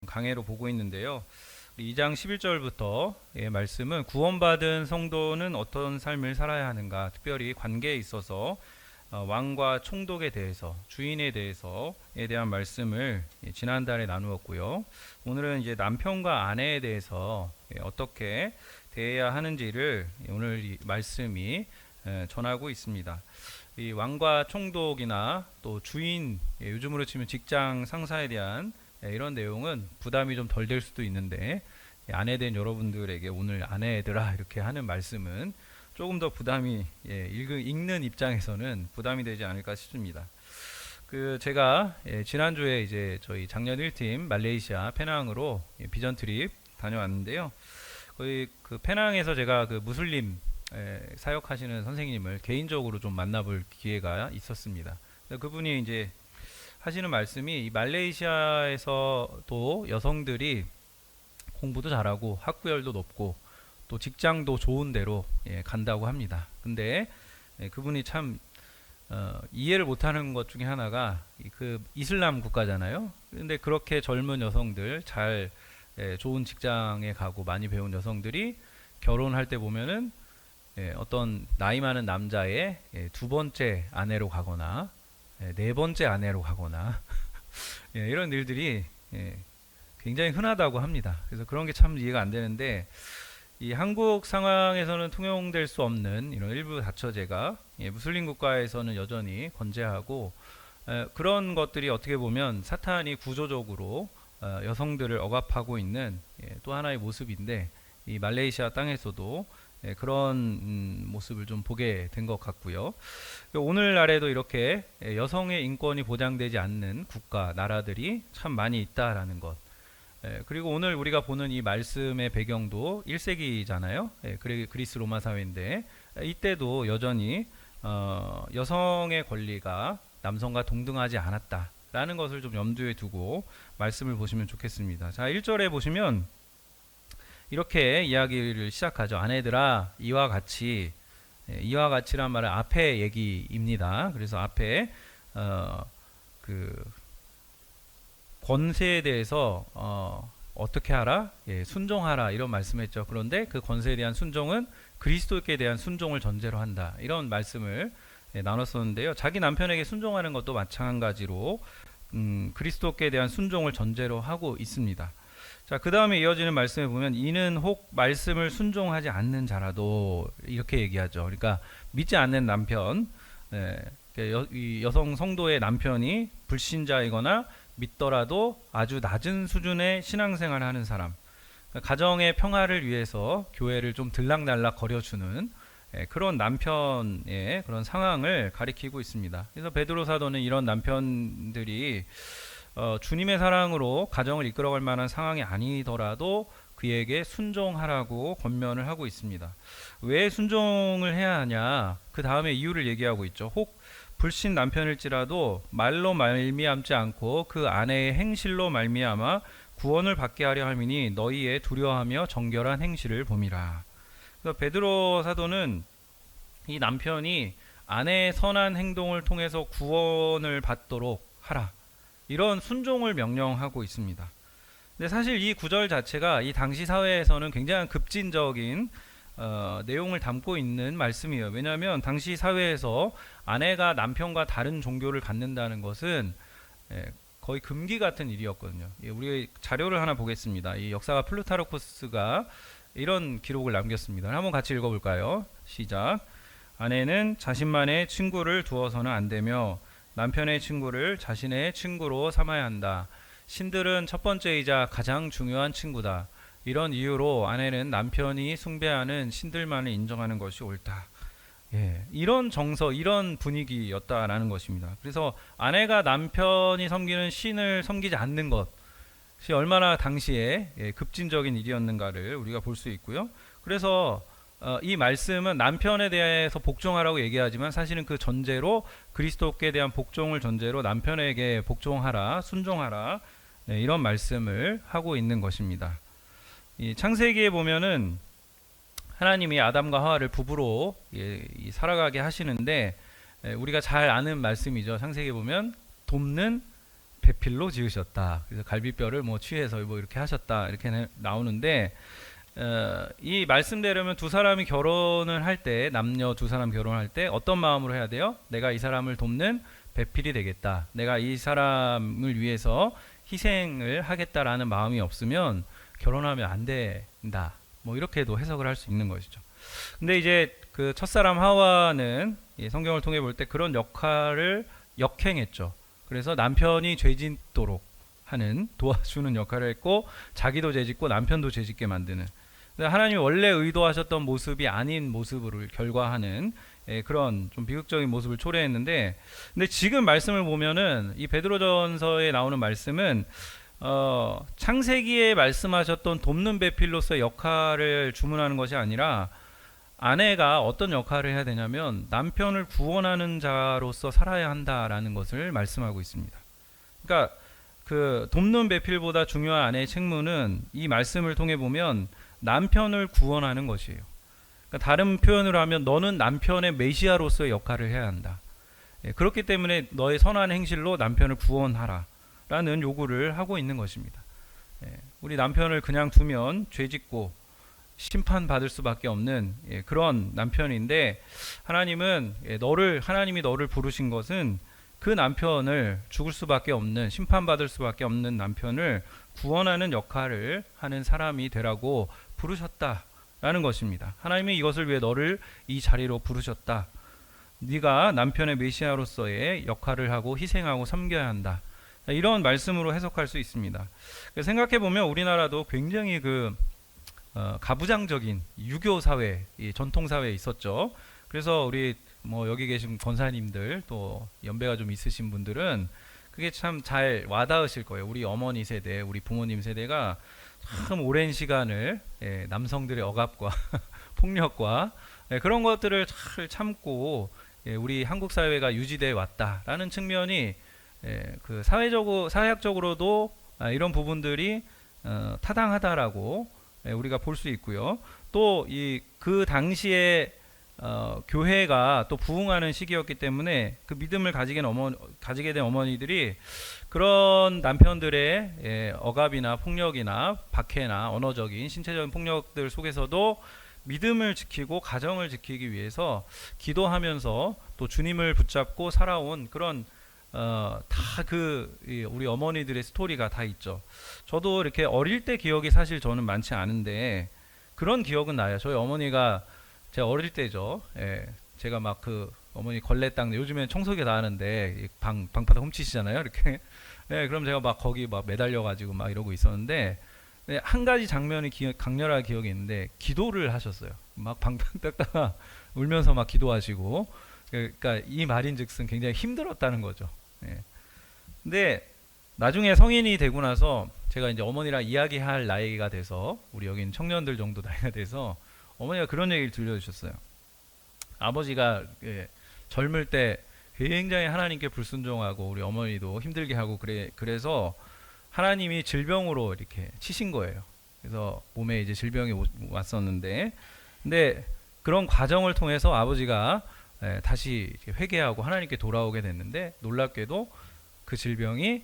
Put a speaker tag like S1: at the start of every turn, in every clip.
S1: 강해로 보고 있는데요. 2장 11절부터 말씀은 구원받은 성도는 어떤 삶을 살아야 하는가, 특별히 관계에 있어서 왕과 총독에 대해서, 주인에 대해서에 대한 말씀을 지난달에 나누었고요. 오늘은 이제 남편과 아내에 대해서 어떻게 대해야 하는지를 오늘 이 말씀이 전하고 있습니다. 이 왕과 총독이나 또 주인, 요즘으로 치면 직장 상사에 대한 이런 내용은 부담이 좀 덜 될 수도 있는데, 아내 된 여러분들에게 오늘 아내들아 이렇게 하는 말씀은 조금 더 부담이, 읽는 입장에서는 부담이 되지 않을까 싶습니다. 제가 지난주에 이제 저희 작년 1팀 말레이시아 페낭으로 비전 트립 다녀왔는데요. 거의 그 페낭에서 제가 그 무슬림 사역하시는 선생님을 개인적으로 좀 만나볼 기회가 있었습니다. 그분이 이제 하시는 말씀이, 이 말레이시아에서도 여성들이 공부도 잘하고 학구열도 높고 또 직장도 좋은 데로 간다고 합니다. 근데 그분이 참 이해를 못하는 것 중에 하나가 그 이슬람 국가잖아요. 근데 그렇게 젊은 여성들, 잘 좋은 직장에 가고 많이 배운 여성들이 결혼할 때 보면은 어떤 나이 많은 남자의 두 번째 아내로 가거나 네 번째 아내로 가거나 이런 일들이 굉장히 흔하다고 합니다. 그래서 그런 게 참 이해가 안 되는데, 이 한국 상황에서는 통용될 수 없는 이런 일부 다처제가 무슬림 국가에서는 여전히 건재하고, 그런 것들이 어떻게 보면 사탄이 구조적으로 여성들을 억압하고 있는 또 하나의 모습인데, 이 말레이시아 땅에서도 그런 모습을 좀 보게 된 것 같고요. 오늘날에도 이렇게 여성의 인권이 보장되지 않는 국가, 나라들이 참 많이 있다라는 것. 그리고 오늘 우리가 보는 이 말씀의 배경도 1세기잖아요. 그리스 로마 사회인데, 이때도 여전히 여성의 권리가 남성과 동등하지 않았다라는 것을 좀 염두에 두고 말씀을 보시면 좋겠습니다. 자, 1절에 보시면 이렇게 이야기를 시작하죠. 아내들아, 이와 같이란 말은 앞에 얘기입니다. 그래서 앞에 그 권세에 대해서 어떻게 하라? 순종하라, 이런 말씀했죠. 그런데 그 권세에 대한 순종은 그리스도께 대한 순종을 전제로 한다, 이런 말씀을 나눴었는데요. 자기 남편에게 순종하는 것도 마찬가지로 그리스도께 대한 순종을 전제로 하고 있습니다. 자, 그 다음에 이어지는 말씀에 보면, 이는 혹 말씀을 순종하지 않는 자라도, 이렇게 얘기하죠. 그러니까 믿지 않는 남편, 이 여성 성도의 남편이 불신자이거나 믿더라도 아주 낮은 수준의 신앙생활을 하는 사람, 가정의 평화를 위해서 교회를 좀 들락날락 거려주는 그런 남편의 그런 상황을 가리키고 있습니다. 그래서 베드로 사도는 이런 남편들이 주님의 사랑으로 가정을 이끌어갈 만한 상황이 아니더라도 그에게 순종하라고 권면을 하고 있습니다. 왜 순종을 해야 하냐? 그 다음에 이유를 얘기하고 있죠. 혹 불신 남편일지라도 말로 말미암지 않고 그 아내의 행실로 말미암아 구원을 받게 하려 함이니 너희의 두려워하며 정결한 행실을 봄이라. 그래서 베드로 사도는 이 남편이 아내의 선한 행동을 통해서 구원을 받도록 하라, 이런 순종을 명령하고 있습니다. 근데 사실 이 구절 자체가 이 당시 사회에서는 굉장히 급진적인 내용을 담고 있는 말씀이에요. 왜냐하면 당시 사회에서 아내가 남편과 다른 종교를 갖는다는 것은 거의 금기 같은 일이었거든요. 우리 자료를 하나 보겠습니다. 이 역사가 플루타르코스가 이런 기록을 남겼습니다. 한번 같이 읽어볼까요? 시작. 아내는 자신만의 친구를 두어서는 안 되며 남편의 친구를 자신의 친구로 삼아야 한다. 신들은 첫 번째이자 가장 중요한 친구다. 이런 이유로 아내는 남편이 숭배하는 신들만을 인정하는 것이 옳다. 이런 정서, 이런 분위기였다라는 것입니다. 그래서 아내가 남편이 섬기는 신을 섬기지 않는 것이 얼마나 당시에 급진적인 일이었는가를 우리가 볼 수 있고요. 그래서 이 말씀은 남편에 대해서 복종하라고 얘기하지만 사실은 그 전제로, 그리스도께 대한 복종을 전제로 남편에게 복종하라, 순종하라, 이런 말씀을 하고 있는 것입니다. 이 창세기에 보면은 하나님이 아담과 하와를 부부로 살아가게 하시는데, 우리가 잘 아는 말씀이죠. 창세기에 보면 돕는 배필로 지으셨다. 그래서 갈비뼈를 뭐 취해서 뭐 이렇게 하셨다. 이렇게 나오는데 이 말씀대로면 두 사람이 결혼을 할 때, 남녀 두 사람 결혼할 때 어떤 마음으로 해야 돼요? 내가 이 사람을 돕는 배필이 되겠다. 내가 이 사람을 위해서 희생을 하겠다라는 마음이 없으면 결혼하면 안 된다. 뭐 이렇게도 해석을 할 수 있는 것이죠. 근데 이제 그 첫사람 하와는 성경을 통해 볼 때 그런 역할을 역행했죠. 그래서 남편이 죄짓도록 하는, 도와주는 역할을 했고, 자기도 죄짓고 남편도 죄짓게 만드는, 하나님이 원래 의도하셨던 모습이 아닌 모습을 결과하는 그런 좀 비극적인 모습을 초래했는데, 근데 지금 말씀을 보면은 이 베드로전서에 나오는 말씀은 창세기에 말씀하셨던 돕는 배필로서의 역할을 주문하는 것이 아니라, 아내가 어떤 역할을 해야 되냐면 남편을 구원하는 자로서 살아야 한다라는 것을 말씀하고 있습니다. 그러니까 그 돕는 배필보다 중요한 아내의 책무는 이 말씀을 통해 보면 남편을 구원하는 것이에요. 그러니까 다른 표현으로 하면 너는 남편의 메시아로서의 역할을 해야 한다. 그렇기 때문에 너의 선한 행실로 남편을 구원하라 라는 요구를 하고 있는 것입니다. 우리 남편을 그냥 두면 죄짓고 심판받을 수밖에 없는 그런 남편인데, 하나님이 너를 부르신 것은 그 남편을 죽을 수밖에 없는, 심판받을 수밖에 없는 남편을 구원하는 역할을 하는 사람이 되라고 부르셨다라는 것입니다. 하나님이 이것을 위해 너를 이 자리로 부르셨다. 네가 남편의 메시아로서의 역할을 하고 희생하고 섬겨야 한다. 이런 말씀으로 해석할 수 있습니다. 생각해 보면 우리나라도 굉장히 가부장적인 유교 사회, 전통 사회에 있었죠. 그래서 우리 뭐 여기 계신 권사님들, 또 연배가 좀 있으신 분들은 그게 참 잘 와닿으실 거예요. 우리 어머니 세대, 우리 부모님 세대가 참 오랜 시간을 남성들의 억압과 폭력과 그런 것들을 잘 참고 우리 한국 사회가 유지돼 왔다라는 측면이 그 사회학적으로도 이런 부분들이 타당하다라고 우리가 볼 수 있고요. 또 그 당시에 교회가 또 부흥하는 시기였기 때문에 그 믿음을 가지게 된 어머니들이 그런 남편들의 억압이나 폭력이나 박해나 언어적인 신체적인 폭력들 속에서도 믿음을 지키고 가정을 지키기 위해서 기도하면서 또 주님을 붙잡고 살아온 그런 우리 어머니들의 스토리가 다 있죠. 저도 이렇게 어릴 때 기억이 사실 저는 많지 않은데 그런 기억은 나요. 저희 어머니가 제가 어릴 때죠. 제가 막 어머니 걸레 닦는, 요즘엔 청소기 다 하는데 방바닥 훔치시잖아요. 이렇게. 그럼 제가 막 거기 막 매달려 가지고 막 이러고 있었는데, 한 가지 장면이 강렬하게 기억이 있는데 기도를 하셨어요. 막 방바닥 닦다가 울면서 막 기도하시고. 그러니까 이 말인즉슨 굉장히 힘들었다는 거죠. 근데 나중에 성인이 되고 나서 제가 이제 어머니랑 이야기할 나이가 돼서, 우리 여기는 청년들 정도 나이가 돼서 어머니가 그런 얘기를 들려주셨어요. 아버지가 젊을 때 굉장히 하나님께 불순종하고 우리 어머니도 힘들게 하고 그래서 하나님이 질병으로 이렇게 치신 거예요. 그래서 몸에 이제 질병이 왔었는데, 근데 그런 과정을 통해서 아버지가 다시 회개하고 하나님께 돌아오게 됐는데, 놀랍게도 그 질병이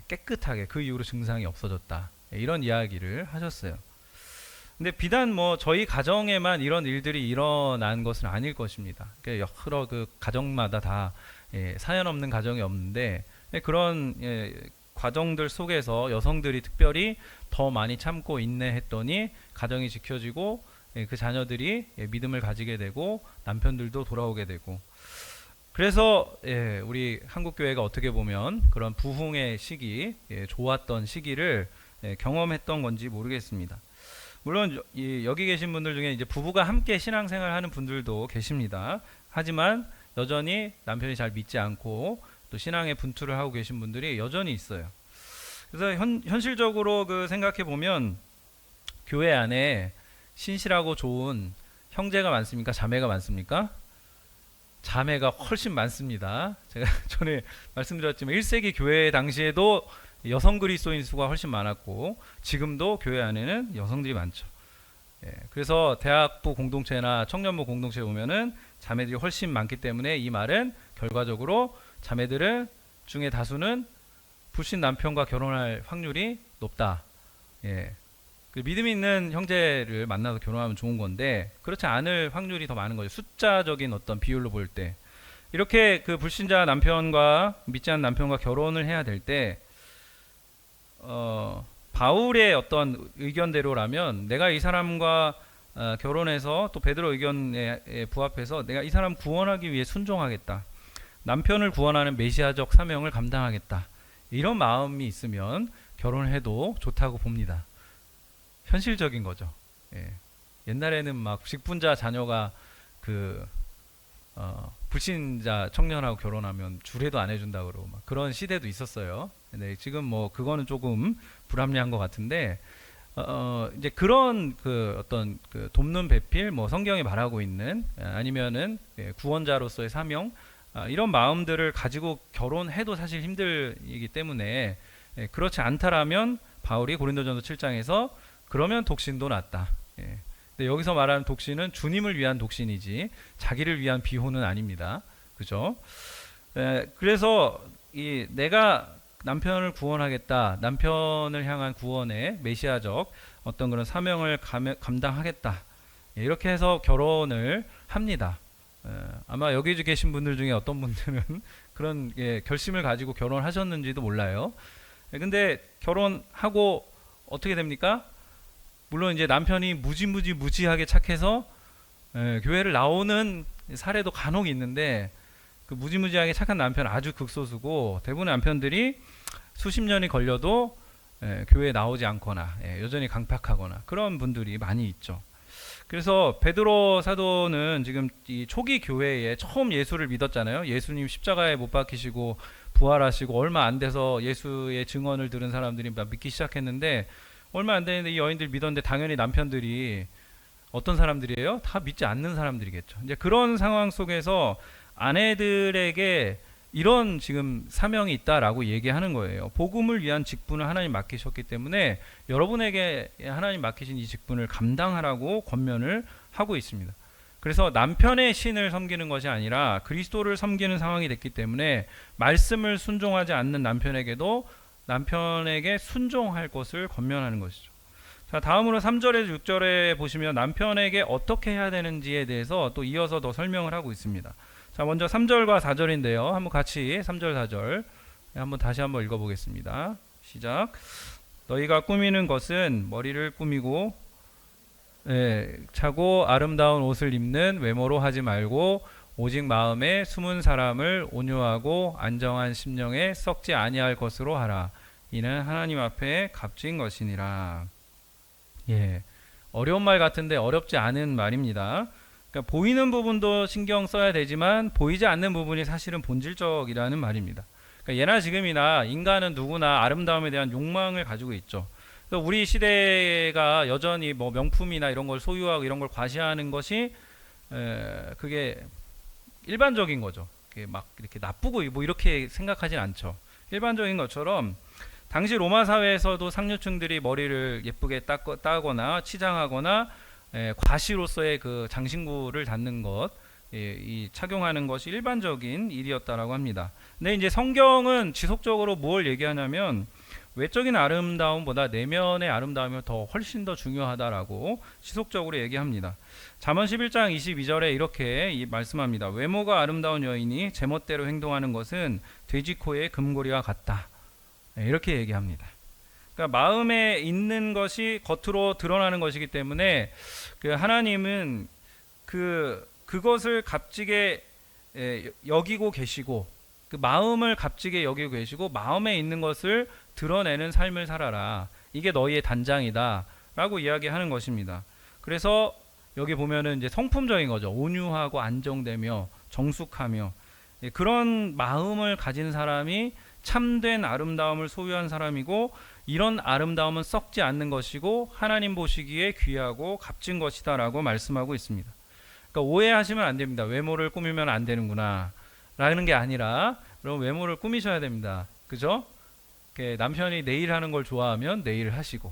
S1: 깨끗하게 그 이후로 증상이 없어졌다. 이런 이야기를 하셨어요. 근데 비단 뭐 저희 가정에만 이런 일들이 일어난 것은 아닐 것입니다. 여러 그 가정마다 다 사연 없는 가정이 없는데, 그런 과정들 속에서 여성들이 특별히 더 많이 참고 인내했더니 가정이 지켜지고 그 자녀들이 믿음을 가지게 되고 남편들도 돌아오게 되고, 그래서 우리 한국교회가 어떻게 보면 그런 부흥의 시기, 좋았던 시기를 경험했던 건지 모르겠습니다. 물론 여기 계신 분들 중에 이제 부부가 함께 신앙생활하는 분들도 계십니다. 하지만 여전히 남편이 잘 믿지 않고 또 신앙에 분투를 하고 계신 분들이 여전히 있어요. 그래서 현실적으로 생각해 보면 교회 안에 신실하고 좋은 형제가 많습니까? 자매가 많습니까? 자매가 훨씬 많습니다. 제가 전에 말씀드렸지만 1세기 교회 당시에도 여성 그리스도인 수가 훨씬 많았고 지금도 교회 안에는 여성들이 많죠. 그래서 대학부 공동체나 청년부 공동체에 보면은 자매들이 훨씬 많기 때문에 이 말은 결과적으로 자매들 중에 다수는 불신 남편과 결혼할 확률이 높다. 예. 그 믿음이 있는 형제를 만나서 결혼하면 좋은 건데 그렇지 않을 확률이 더 많은 거죠. 숫자적인 어떤 비율로 볼 때. 이렇게 그 불신자 남편과 믿지 않는 남편과 결혼을 해야 될 때 바울의 어떤 의견대로라면 내가 이 사람과 결혼해서 또 베드로 의견에 부합해서 내가 이 사람 구원하기 위해 순종하겠다. 남편을 구원하는 메시아적 사명을 감당하겠다. 이런 마음이 있으면 결혼을 해도 좋다고 봅니다. 현실적인 거죠. 예. 옛날에는 막 직분자 자녀가 그 불신자 청년하고 결혼하면 주례도 안 해준다 그러고 막 그런 시대도 있었어요. 근데 지금 뭐 그거는 조금 불합리한 것 같은데 이제 그런 그 어떤 그 돕는 배필 뭐 성경이 말하고 있는 아니면은 구원자로서의 사명 이런 마음들을 가지고 결혼해도 사실 힘들이기 때문에 그렇지 않다라면 바울이 고린도전서 7장에서 그러면 독신도 낫다. 근데 여기서 말하는 독신은 주님을 위한 독신이지 자기를 위한 비혼은 아닙니다. 그죠? 그래서 이 내가 남편을 구원하겠다, 남편을 향한 구원의 메시아적 어떤 그런 사명을 감당하겠다. 이렇게 해서 결혼을 합니다. 아마 여기 계신 분들 중에 어떤 분들은 그런 결심을 가지고 결혼하셨는지도 몰라요. 근데 결혼하고 어떻게 됩니까? 물론 이제 남편이 무지하게 착해서 교회를 나오는 사례도 간혹 있는데 그 무지하게 착한 남편 아주 극소수고 대부분의 남편들이 수십 년이 걸려도 교회에 나오지 않거나 여전히 강팍하거나 그런 분들이 많이 있죠. 그래서 베드로 사도는 지금 이 초기 교회에 처음 예수를 믿었잖아요. 예수님 십자가에 못 박히시고 부활하시고 얼마 안 돼서 예수의 증언을 들은 사람들이 믿기 시작했는데 얼마 안 되는데 이 여인들 믿었는데 당연히 남편들이 어떤 사람들이에요? 다 믿지 않는 사람들이겠죠. 이제 그런 상황 속에서 아내들에게 이런 지금 사명이 있다라고 얘기하는 거예요. 복음을 위한 직분을 하나님 맡기셨기 때문에 여러분에게 하나님 맡기신 이 직분을 감당하라고 권면을 하고 있습니다. 그래서 남편의 신을 섬기는 것이 아니라 그리스도를 섬기는 상황이 됐기 때문에 말씀을 순종하지 않는 남편에게도 남편에게 순종할 것을 권면하는 것이죠. 자, 다음으로 3절에서 6절에 보시면 남편에게 어떻게 해야 되는지에 대해서 또 이어서 더 설명을 하고 있습니다. 자, 먼저 3절과 4절인데요. 한번 같이 3절 4절 다시 한번 읽어보겠습니다. 시작. 너희가 꾸미는 것은 머리를 꾸미고 차고 아름다운 옷을 입는 외모로 하지 말고 오직 마음에 숨은 사람을 온유하고 안정한 심령에 썩지 아니할 것으로 하라. 이는 하나님 앞에 값진 것이니라. 어려운 말 같은데 어렵지 않은 말입니다. 그러니까 보이는 부분도 신경 써야 되지만 보이지 않는 부분이 사실은 본질적이라는 말입니다. 그러니까 예나 지금이나 인간은 누구나 아름다움에 대한 욕망을 가지고 있죠. 우리 시대가 여전히 뭐 명품이나 이런 걸 소유하고 이런 걸 과시하는 것이 그게 일반적인 거죠. 막 이렇게 나쁘고 뭐 이렇게 생각하진 않죠. 일반적인 것처럼 당시 로마 사회에서도 상류층들이 머리를 예쁘게 따거나 치장하거나 과시로서의 그 장신구를 갖는 것, 이 착용하는 것이 일반적인 일이었다라고 합니다. 근데 이제 성경은 지속적으로 뭘 얘기하냐면 외적인 아름다움보다 내면의 아름다움이 훨씬 더 중요하다라고 지속적으로 얘기합니다. 잠언 11장 22절에 이렇게 말씀합니다. 외모가 아름다운 여인이 제멋대로 행동하는 것은 돼지코의 금고리와 같다. 이렇게 얘기합니다. 그러니까 마음에 있는 것이 겉으로 드러나는 것이기 때문에 그 하나님은 그것을 값지게 여기고 계시고 그 마음을 값지게 여기고 계시고 마음에 있는 것을 드러내는 삶을 살아라. 이게 너희의 단장이다 라고 이야기하는 것입니다. 그래서 여기 보면은 이제 성품적인 거죠. 온유하고 안정되며 정숙하며 그런 마음을 가진 사람이 참된 아름다움을 소유한 사람이고 이런 아름다움은 썩지 않는 것이고 하나님 보시기에 귀하고 값진 것이다 라고 말씀하고 있습니다. 그러니까 오해하시면 안 됩니다. 외모를 꾸미면 안 되는구나 라는 게 아니라 여러분 외모를 꾸미셔야 됩니다. 그죠? 남편이 네일 하는 걸 좋아하면 네일을 하시고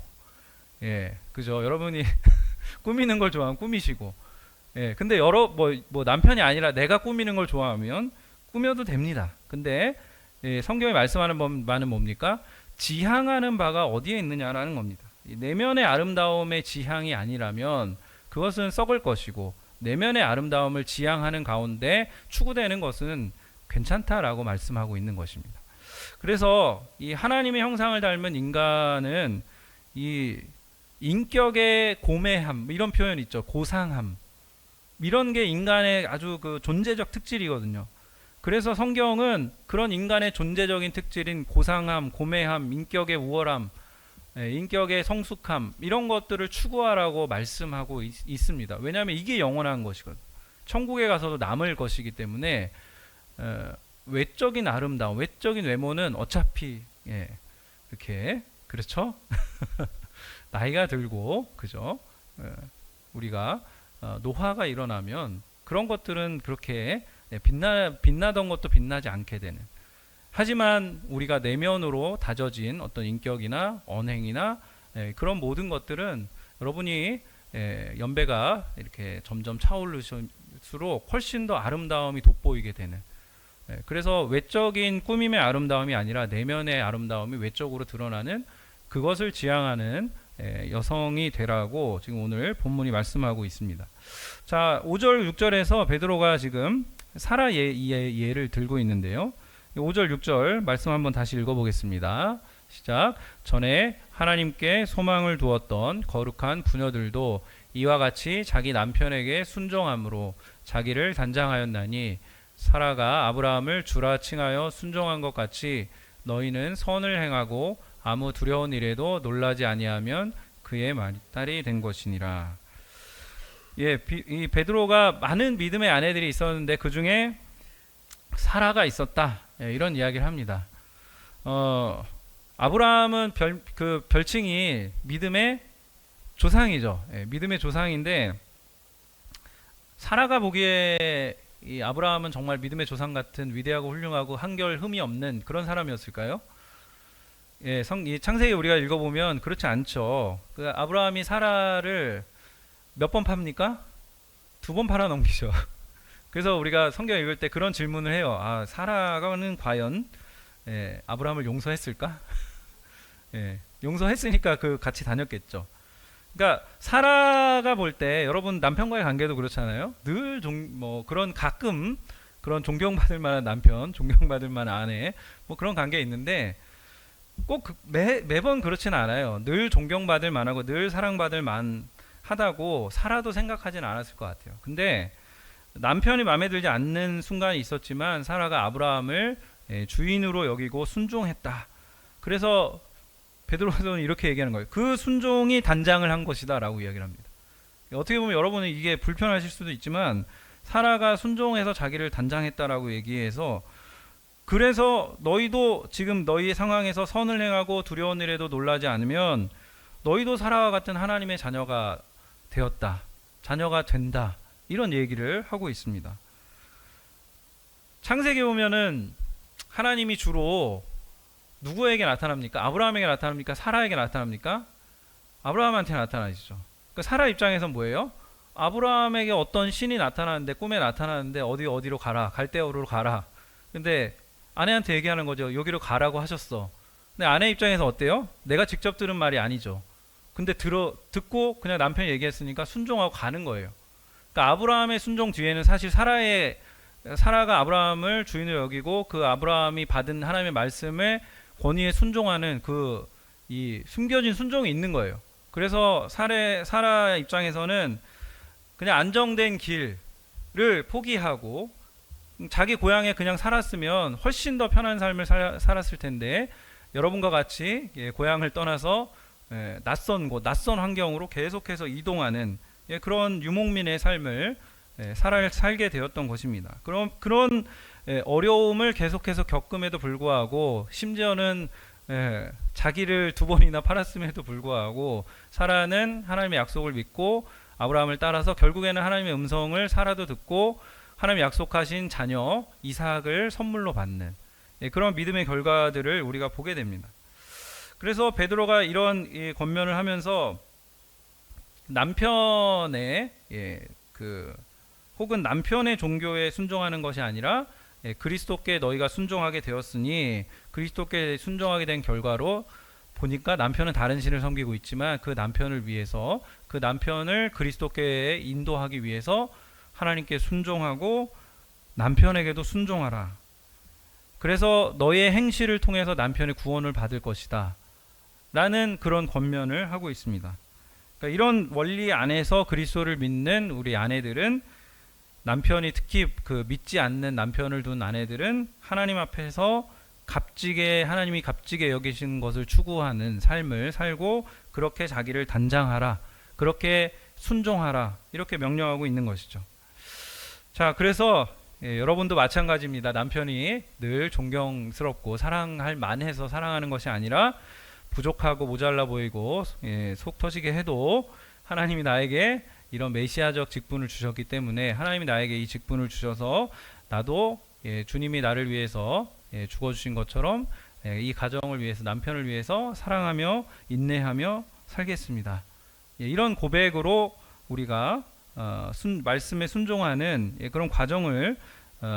S1: 그죠? 여러분이 꾸미는 걸 좋아하면 꾸미시고 근데 남편이 아니라 내가 꾸미는 걸 좋아하면 꾸며도 됩니다. 근데 예, 성경이 말씀하는 바는 뭡니까? 지향하는 바가 어디에 있느냐라는 겁니다. 내면의 아름다움의 지향이 아니라면 그것은 썩을 것이고, 내면의 아름다움을 지향하는 가운데 추구되는 것은 괜찮다라고 말씀하고 있는 것입니다. 그래서 이 하나님의 형상을 닮은 인간은 이 인격의 고매함, 이런 표현 있죠. 고상함, 이런 게 인간의 아주 그 존재적 특질이거든요. 그래서 성경은 그런 인간의 존재적인 특질인 고상함, 고매함, 인격의 우월함, 인격의 성숙함, 이런 것들을 추구하라고 말씀하고 있습니다. 왜냐하면 이게 영원한 것이거든요. 천국에 가서도 남을 것이기 때문에 외적인 아름다움, 외적인 외모는 어차피 이렇게, 그렇죠? 나이가 들고, 그죠? 우리가 노화가 일어나면 그런 것들은 그렇게 빛나던 것도 빛나지 않게 되는. 하지만 우리가 내면으로 다져진 어떤 인격이나 언행이나 그런 모든 것들은 여러분이 연배가 이렇게 점점 차오를수록 훨씬 더 아름다움이 돋보이게 되는. 그래서 외적인 꾸밈의 아름다움이 아니라 내면의 아름다움이 외적으로 드러나는, 그것을 지향하는 여성이 되라고 지금 오늘 본문이 말씀하고 있습니다. 자, 5절 6절에서 베드로가 지금 사라 예를 들고 있는데요. 5절 6절 말씀 한번 다시 읽어보겠습니다. 시작. 전에 하나님께 소망을 두었던 거룩한 부녀들도 이와 같이 자기 남편에게 순종함으로 자기를 단장하였나니, 사라가 아브라함을 주라 칭하여 순종한 것 같이 너희는 선을 행하고 아무 두려운 일에도 놀라지 아니하면 그의 딸이 된 것이니라. 예, 이 베드로가 많은 믿음의 아내들이 있었는데 그 중에 사라가 있었다. 예, 이런 이야기를 합니다. 아브라함은 별칭이 믿음의 조상이죠. 예, 믿음의 조상인데, 사라가 보기에 이 아브라함은 정말 믿음의 조상 같은 위대하고 훌륭하고 한결 흠이 없는 그런 사람이었을까요? 예, 이 창세기 우리가 읽어보면 그렇지 않죠. 그 아브라함이 사라를 몇 번 팝니까? 2번 팔아 넘기죠. 그래서 우리가 성경 읽을 때 그런 질문을 해요. 아, 사라가는 과연 아브라함을 용서했을까? 용서했으니까 같이 다녔겠죠. 그러니까 사라가 볼 때, 여러분 남편과의 관계도 그렇잖아요. 늘 그런 가끔 그런 존경받을 만한 남편, 존경받을 만한 아내, 그런 관계 있는데 꼭 매번 그렇지는 않아요. 늘 존경받을 만하고 늘 사랑받을 만하다고 사라도 생각하지는 않았을 것 같아요. 근데 남편이 마음에 들지 않는 순간이 있었지만 사라가 아브라함을 주인으로 여기고 순종했다. 그래서 베드로는 이렇게 얘기하는 거예요. 그 순종이 단장을 한 것이다 라고 이야기를 합니다. 어떻게 보면 여러분은 이게 불편하실 수도 있지만, 사라가 순종해서 자기를 단장했다라고 얘기해서, 그래서 너희도 지금 너희의 상황에서 선을 행하고 두려운 일에도 놀라지 않으면 너희도 사라와 같은 하나님의 자녀가 되었다, 자녀가 된다, 이런 얘기를 하고 있습니다. 창세기 보면은 하나님이 주로 누구에게 나타납니까? 아브라함에게 나타납니까? 사라에게 나타납니까? 아브라함한테 나타나시죠. 그러니까 사라 입장에서는 뭐예요? 아브라함에게 어떤 신이 나타나는데, 꿈에 나타나는데 어디로 가라, 갈대아우르로 가라. 근데 아내한테 얘기하는 거죠. 여기로 가라고 하셨어. 근데 아내 입장에서 어때요? 내가 직접 들은 말이 아니죠. 근데 듣고 그냥 남편이 얘기했으니까 순종하고 가는 거예요. 그러니까 아브라함의 순종 뒤에는 사실 사라가 아브라함을 주인으로 여기고 그 아브라함이 받은 하나님의 말씀에 권위에 순종하는 이 숨겨진 순종이 있는 거예요. 그래서 사라 입장에서는 그냥 안정된 길을 포기하고 자기 고향에 그냥 살았으면 훨씬 더 편한 삶을 살았을 텐데, 여러분과 같이 고향을 떠나서 낯선 곳, 낯선 환경으로 계속해서 이동하는 그런 유목민의 삶을 살게 되었던 것입니다. 그런 어려움을 계속해서 겪음에도 불구하고, 심지어는 자기를 2번이나 팔았음에도 불구하고 사라는 하나님의 약속을 믿고 아브라함을 따라서 결국에는 하나님의 음성을 사라도 듣고 하나님이 약속하신 자녀 이삭을 선물로 받는 그런 믿음의 결과들을 우리가 보게 됩니다. 그래서 베드로가 이런 권면을 하면서 남편의 혹은 남편의 종교에 순종하는 것이 아니라 그리스도께 너희가 순종하게 되었으니 그리스도께 순종하게 된 결과로 보니까 남편은 다른 신을 섬기고 있지만 그 남편을 위해서 그 남편을 그리스도께 인도하기 위해서 하나님께 순종하고 남편에게도 순종하라. 그래서 너의 행실을 통해서 남편의 구원을 받을 것이다 라는 그런 권면을 하고 있습니다. 그러니까 이런 원리 안에서 그리스도를 믿는 우리 아내들은, 남편이 특히 그 믿지 않는 남편을 둔 아내들은 하나님 앞에서 하나님이 값지게 여기신 것을 추구하는 삶을 살고 그렇게 자기를 단장하라, 그렇게 순종하라, 이렇게 명령하고 있는 것이죠. 자, 그래서 여러분도 마찬가지입니다. 남편이 늘 존경스럽고 사랑할 만해서 사랑하는 것이 아니라 부족하고 모자라 보이고 속 터지게 해도 하나님이 나에게 이런 메시아적 직분을 주셨기 때문에, 하나님이 나에게 이 직분을 주셔서 나도 주님이 나를 위해서 죽어주신 것처럼 이 가정을 위해서, 남편을 위해서 사랑하며 인내하며 살겠습니다. 이런 고백으로 우리가 말씀에 순종하는 그런 과정을,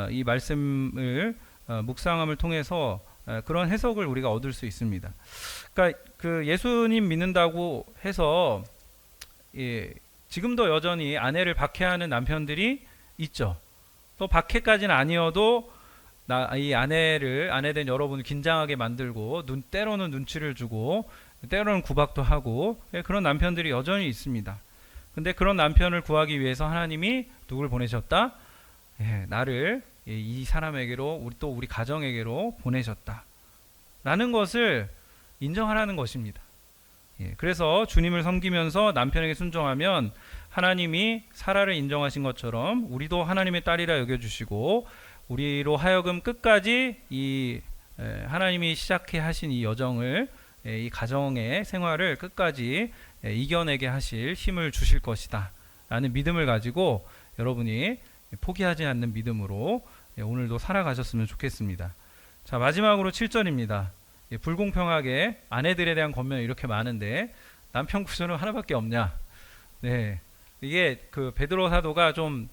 S1: 이 말씀을 묵상함을 통해서 그런 해석을 우리가 얻을 수 있습니다. 그러니까 그 예수님 믿는다고 해서 지금도 여전히 아내를 박해하는 남편들이 있죠. 또 박해까지는 아니어도 이 아내 된 여러분을 긴장하게 만들고 때로는 눈치를 주고 때로는 구박도 하고 그런 남편들이 여전히 있습니다. 근데 그런 남편을 구하기 위해서 하나님이 누굴 보내셨다? 나를 이 사람에게로, 우리 가정에게로 보내셨다 라는 것을 인정하라는 것입니다. 그래서 주님을 섬기면서 남편에게 순종하면 하나님이 사라를 인정하신 것처럼 우리도 하나님의 딸이라 여겨주시고, 우리로 하여금 끝까지 이 하나님이 시작해 하신 이 여정을, 이 가정의 생활을 끝까지 이겨내게 하실 힘을 주실 것이다 라는 믿음을 가지고 여러분이 포기하지 않는 믿음으로 오늘도 살아가셨으면 좋겠습니다. 자, 마지막으로 7절입니다. 불공평하게 아내들에 대한 권면이 이렇게 많은데 남편 구조는 하나밖에 없냐? 네, 이게 그 베드로 사도가 좀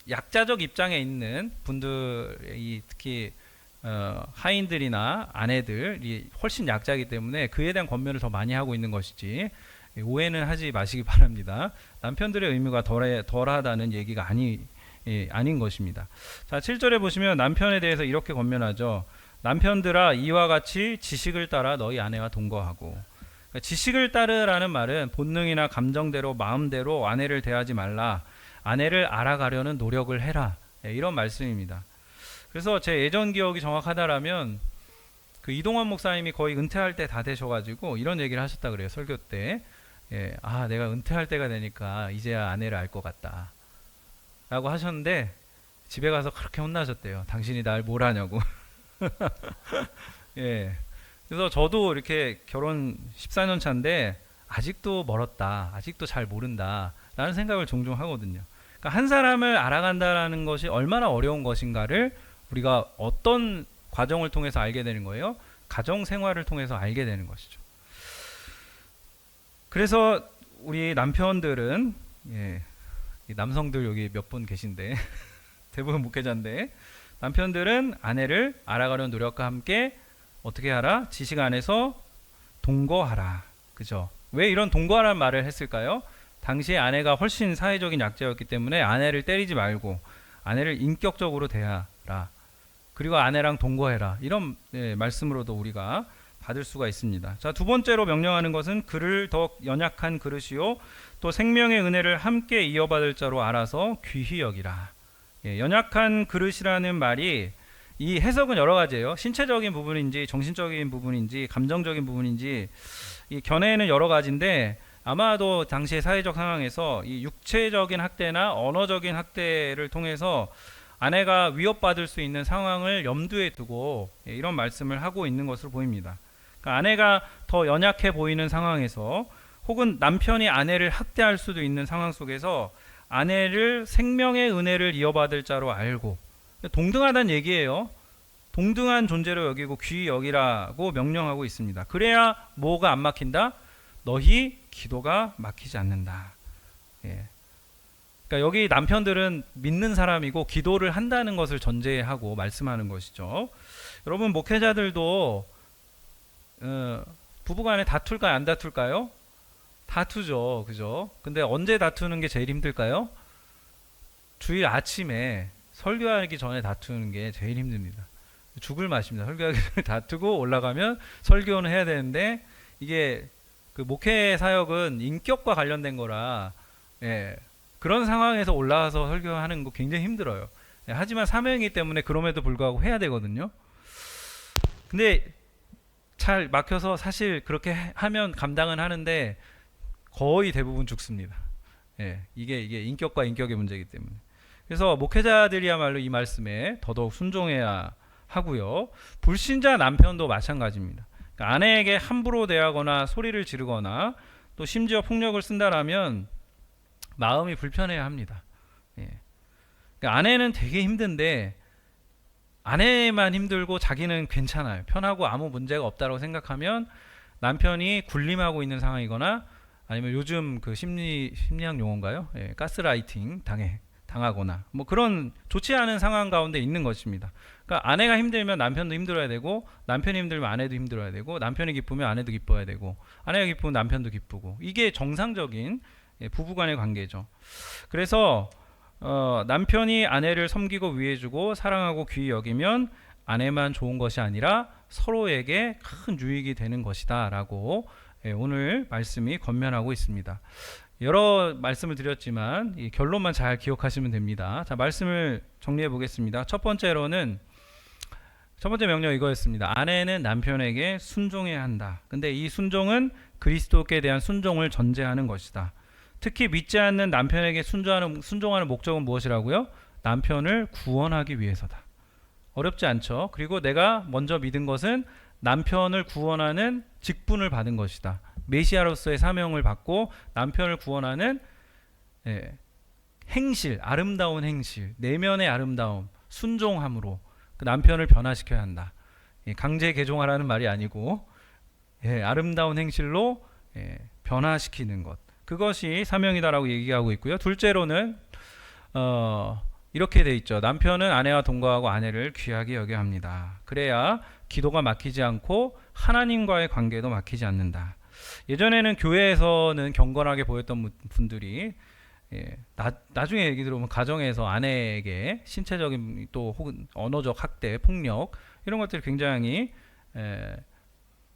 S1: 약자적 입장에 있는 분들이, 특히 하인들이나 아내들이 훨씬 약자이기 때문에 그에 대한 권면을 더 많이 하고 있는 것이지, 오해는 하지 마시기 바랍니다. 남편들의 의무가 덜하다는 얘기가 아닌 것입니다. 자, 7절에 보시면 남편에 대해서 이렇게 권면하죠. 남편들아, 이와 같이 지식을 따라 너희 아내와 동거하고. 그러니까 지식을 따르라는 말은 본능이나 감정대로, 마음대로 아내를 대하지 말라, 아내를 알아가려는 노력을 해라, 이런 말씀입니다. 그래서 제 예전 기억이 정확하다라면 그 이동환 목사님이 거의 은퇴할 때 다 되셔가지고 이런 얘기를 하셨다 그래요, 설교 때. 내가 은퇴할 때가 되니까 이제야 아내를 알 것 같다 라고 하셨는데, 집에 가서 그렇게 혼나셨대요. 당신이 날 뭘 하냐고. 그래서 저도 이렇게 결혼 14년 차인데 아직도 멀었다, 아직도 잘 모른다 라는 생각을 종종 하거든요. 그러니까 한 사람을 알아간다는 것이 얼마나 어려운 것인가를 우리가 어떤 과정을 통해서 알게 되는 거예요? 가정 생활을 통해서 알게 되는 것이죠. 그래서 우리 남편들은, 남성들 여기 몇 분 계신데 대부분 목회자인데, 남편들은 아내를 알아가려는 노력과 함께 어떻게 하라? 지식 안에서 동거하라. 그죠? 왜 이런 동거하라는 말을 했을까요? 당시에 아내가 훨씬 사회적인 약자였기 때문에 아내를 때리지 말고 아내를 인격적으로 대하라, 그리고 아내랑 동거해라, 이런 말씀으로도 우리가 받을 수가 있습니다. 자, 두 번째로 명령하는 것은 그를 더 연약한 그릇이요 또 생명의 은혜를 함께 이어받을 자로 알아서 귀히 여기라. 연약한 그릇이라는 말이, 이 해석은 여러 가지예요. 신체적인 부분인지 정신적인 부분인지 감정적인 부분인지, 이 견해는 여러 가지인데 아마도 당시의 사회적 상황에서 이 육체적인 학대나 언어적인 학대를 통해서 아내가 위협받을 수 있는 상황을 염두에 두고 이런 말씀을 하고 있는 것으로 보입니다. 그러니까 아내가 더 연약해 보이는 상황에서, 혹은 남편이 아내를 학대할 수도 있는 상황 속에서 아내를 생명의 은혜를 이어받을 자로 알고, 동등하다는 얘기예요. 동등한 존재로 여기고 귀히 여기라고 명령하고 있습니다. 그래야 뭐가 안 막힌다? 너희 기도가 막히지 않는다. 그러니까 그러니까 여기 남편들은 믿는 사람이고 기도를 한다는 것을 전제하고 말씀하는 것이죠. 여러분 목회자들도 부부간에 다툴까요? 안 다툴까요? 다투죠, 그죠? 근데 언제 다투는 게 제일 힘들까요? 주일 아침에 설교하기 전에 다투는 게 제일 힘듭니다. 죽을 맛입니다. 설교하기 전에 다투고 올라가면 설교는 해야 되는데 이게 그 목회 사역은 인격과 관련된 거라 그런 상황에서 올라와서 설교하는 거 굉장히 힘들어요. 하지만 사명이기 때문에 그럼에도 불구하고 해야 되거든요. 근데 잘 막혀서 사실 그렇게 하면 감당은 하는데 거의 대부분 죽습니다. 이게 인격과 인격의 문제이기 때문에. 그래서 목회자들이야말로 이 말씀에 더더욱 순종해야 하고요. 불신자 남편도 마찬가지입니다. 그러니까 아내에게 함부로 대하거나 소리를 지르거나 또 심지어 폭력을 쓴다라면 마음이 불편해야 합니다. 그러니까 아내는 되게 힘든데 아내만 힘들고 자기는 괜찮아요. 편하고 아무 문제가 없다고 생각하면 남편이 군림하고 있는 상황이거나 아니면 요즘 그 심리학 용어인가요? 가스라이팅 당하거나 뭐 그런 좋지 않은 상황 가운데 있는 것입니다. 그러니까 아내가 힘들면 남편도 힘들어야 되고 남편이 힘들면 아내도 힘들어야 되고 남편이 기쁘면 아내도 기뻐야 되고 아내가 기쁘면 남편도 기쁘고 이게 정상적인 부부간의 관계죠. 그래서 남편이 아내를 섬기고 위해주고 사랑하고 귀히 여기면 아내만 좋은 것이 아니라 서로에게 큰 유익이 되는 것이다 라고 오늘 말씀이 권면하고 있습니다. 여러 말씀을 드렸지만 이 결론만 잘 기억하시면 됩니다. 자, 말씀을 정리해 보겠습니다. 첫 번째 명령 이거였습니다. 아내는 남편에게 순종해야 한다. 근데 이 순종은 그리스도께 대한 순종을 전제하는 것이다. 특히 믿지 않는 남편에게 순종하는 목적은 무엇이라고요? 남편을 구원하기 위해서다. 어렵지 않죠? 그리고 내가 먼저 믿은 것은 남편을 구원하는 직분을 받은 것이다. 메시아로서의 사명을 받고 남편을 구원하는 행실, 아름다운 행실, 내면의 아름다움, 순종함으로 그 남편을 변화시켜야 한다. 강제 개종하라는 말이 아니고 아름다운 행실로 변화시키는 것. 그것이 사명이다라고 얘기하고 있고요. 둘째로는 이렇게 돼 있죠. 남편은 아내와 동거하고 아내를 귀하게 여겨야 합니다. 그래야 기도가 막히지 않고 하나님과의 관계도 막히지 않는다. 예전에는 교회에서는 경건하게 보였던 분들이 나중에 얘기 들어보면 가정에서 아내에게 신체적인 또 혹은 언어적 학대, 폭력 이런 것들이 굉장히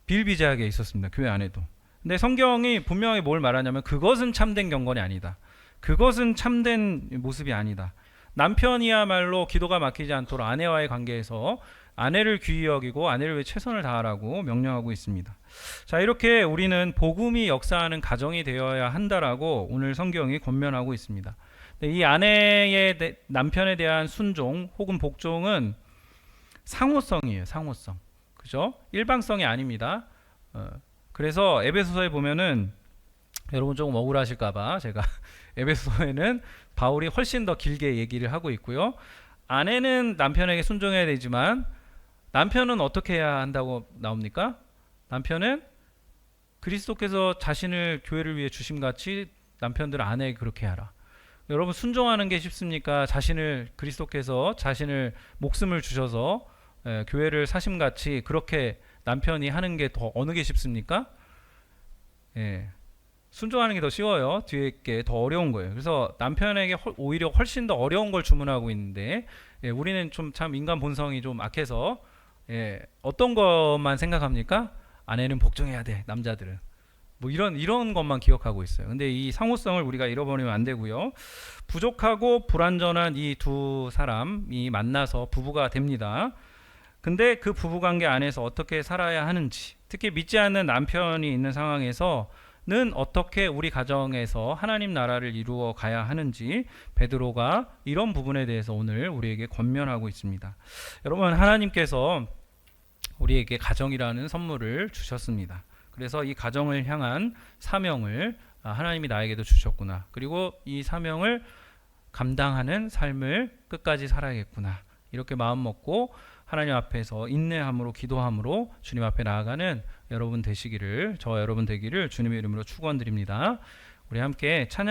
S1: 비일비재하게 있었습니다. 교회 안에도. 근데 성경이 분명히 뭘 말하냐면 그것은 참된 경건이 아니다. 그것은 참된 모습이 아니다. 남편이야말로 기도가 막히지 않도록 아내와의 관계에서 아내를 귀히 여기고 아내를 위해 최선을 다하라고 명령하고 있습니다. 자, 이렇게 우리는 복음이 역사하는 가정이 되어야 한다라고 오늘 성경이 권면하고 있습니다. 이 아내의 남편에 대한 순종 혹은 복종은 상호성이에요. 상호성. 그죠? 일방성이 아닙니다. 그래서 에베소서에 보면은 여러분 조금 억울하실까봐 제가 에베소서에는 바울이 훨씬 더 길게 얘기를 하고 있고요. 아내는 남편에게 순종해야 되지만 남편은 어떻게 해야 한다고 나옵니까? 남편은 그리스도께서 자신을 교회를 위해 주심같이 남편들 아내에게 그렇게 하라. 여러분 순종하는 게 쉽습니까? 그리스도께서 자신을 목숨을 주셔서 교회를 사심같이 그렇게 남편이 하는 게 더 어느 게 쉽습니까? 순종하는 게 더 쉬워요. 뒤에 게 더 어려운 거예요. 그래서 남편에게 오히려 훨씬 더 어려운 걸 주문하고 있는데 우리는 좀 참 인간 본성이 좀 악해서 어떤 것만 생각합니까? 아내는 복종해야 돼. 남자들은 뭐 이런 것만 기억하고 있어요. 근데 이 상호성을 우리가 잃어버리면 안 되고요. 부족하고 불완전한 이 두 사람이 만나서 부부가 됩니다. 근데 그 부부관계 안에서 어떻게 살아야 하는지, 특히 믿지 않는 남편이 있는 상황에서는 어떻게 우리 가정에서 하나님 나라를 이루어 가야 하는지 베드로가 이런 부분에 대해서 오늘 우리에게 권면하고 있습니다. 여러분, 하나님께서 우리에게 가정이라는 선물을 주셨습니다. 그래서 이 가정을 향한 사명을 하나님이 나에게도 주셨구나. 그리고 이 사명을 감당하는 삶을 끝까지 살아야겠구나. 이렇게 마음 먹고 하나님 앞에서 인내함으로 기도함으로 주님 앞에 나아가는 여러분 되기를 주님의 이름으로 축원드립니다. 우리 함께 찬양